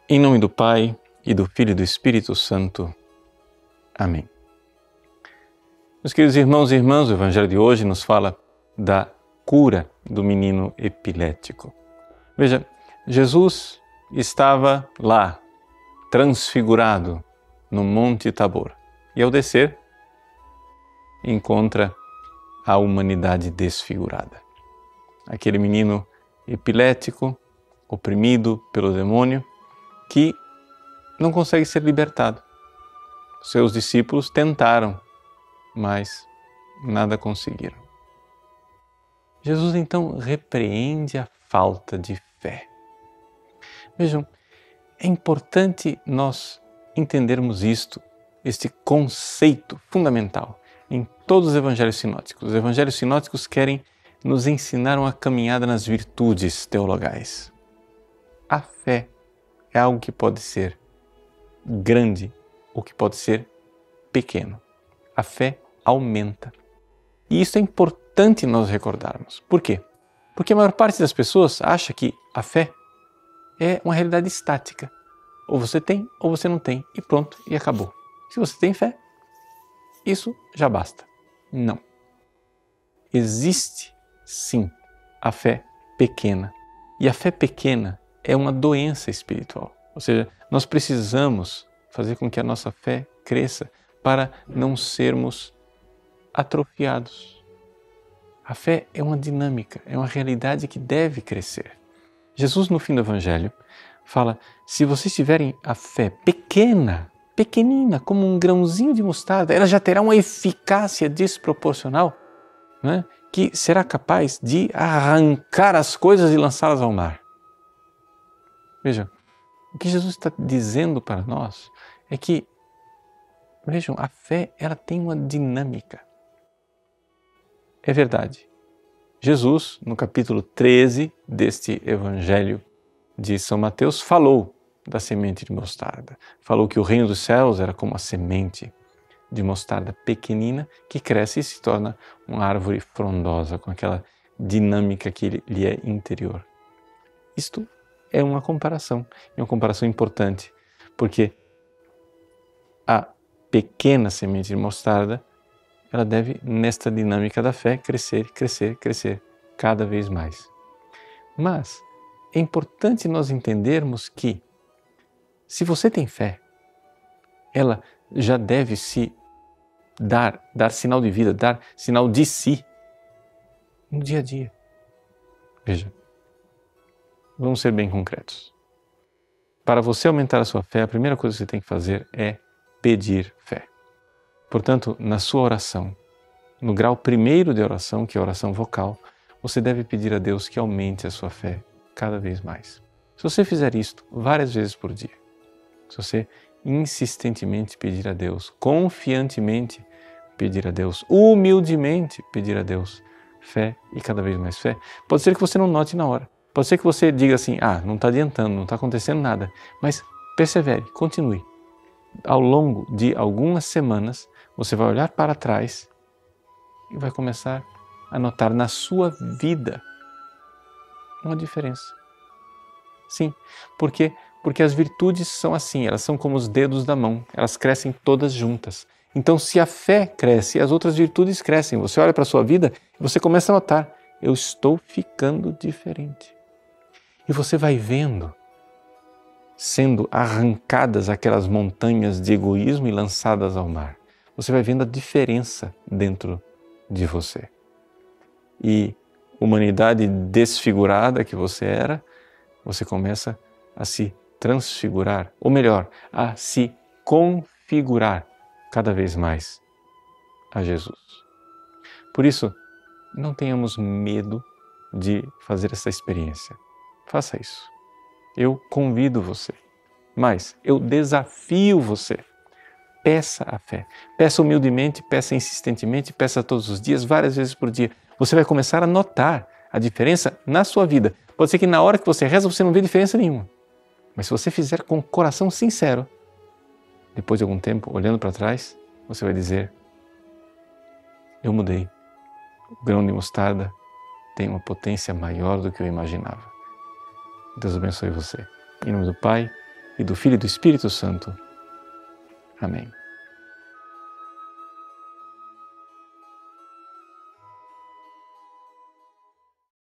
Em nome do Pai, e do Filho e do Espírito Santo. Amém. Meus queridos irmãos e irmãs, o Evangelho de hoje nos fala da cura do menino epilético. Veja, Jesus estava lá, transfigurado, no Monte Tabor. E ao descer, encontra a humanidade desfigurada. Aquele menino epilético, oprimido pelo demônio, que não consegue ser libertado. Seus discípulos tentaram, mas nada conseguiram. Jesus então repreende a falta de fé. Vejam, é importante nós entendermos este conceito fundamental em todos os evangelhos sinóticos. Os evangelhos sinóticos querem nos ensinar uma caminhada nas virtudes teologais. A fé é algo que pode ser grande ou que pode ser pequeno. A fé aumenta. E isso é importante nós recordarmos. Por quê? Porque a maior parte das pessoas acha que a fé é uma realidade estática. Ou você tem ou você não tem e pronto, e acabou. Se você tem fé, isso já basta. Não. Existe sim a fé pequena. E a fé pequena é uma doença espiritual. Ou seja, nós precisamos fazer com que a nossa fé cresça para não sermos atrofiados. A fé é uma dinâmica, é uma realidade que deve crescer. Jesus, no fim do Evangelho, fala: se vocês tiverem a fé pequena, pequenina, como um grãozinho de mostarda, ela já terá uma eficácia desproporcional, né, que será capaz de arrancar as coisas e lançá-las ao mar. Veja, o que Jesus está dizendo para nós é que, vejam, a fé ela tem uma dinâmica. É verdade. Jesus, no capítulo 13 deste Evangelho de São Mateus, falou da semente de mostarda. Falou que o reino dos céus era como a semente de mostarda pequenina que cresce e se torna uma árvore frondosa, com aquela dinâmica que lhe é interior. Isto é uma comparação importante, porque a pequena semente de mostarda, ela deve, nesta dinâmica da fé, crescer, crescer, crescer cada vez mais. Mas é importante nós entendermos que, se você tem fé, ela já deve se dar sinal de vida, dar sinal de si no dia a dia. Veja, vamos ser bem concretos. Para você aumentar a sua fé, a primeira coisa que você tem que fazer é pedir fé. Portanto, na sua oração, no grau primeiro de oração, que é a oração vocal, você deve pedir a Deus que aumente a sua fé cada vez mais. Se você fizer isto várias vezes por dia, se você insistentemente pedir a Deus, confiantemente pedir a Deus, humildemente pedir a Deus fé e cada vez mais fé, pode ser que você não note na hora. Pode ser que você diga assim: não está adiantando, não está acontecendo nada. Mas persevere, continue. Ao longo de algumas semanas, você vai olhar para trás e vai começar a notar na sua vida uma diferença. Sim, porque as virtudes são assim, elas são como os dedos da mão, elas crescem todas juntas. Então, se a fé cresce, as outras virtudes crescem. Você olha para a sua vida e você começa a notar: eu estou ficando diferente. E você vai vendo sendo arrancadas aquelas montanhas de egoísmo e lançadas ao mar. Você vai vendo a diferença dentro de você. E humanidade desfigurada que você era, você começa a se transfigurar, ou melhor, a se configurar cada vez mais a Jesus. Por isso, não tenhamos medo de fazer essa experiência. Faça isso. Eu convido você, mas eu desafio você. Peça a fé. Peça humildemente, peça insistentemente, peça todos os dias, várias vezes por dia. Você vai começar a notar a diferença na sua vida. Pode ser que na hora que você reza você não vê diferença nenhuma. Mas se você fizer com o coração sincero, depois de algum tempo, olhando para trás, você vai dizer: eu mudei. O grão de mostarda tem uma potência maior do que eu imaginava. Deus abençoe você. Em nome do Pai, e do Filho e do Espírito Santo. Amém.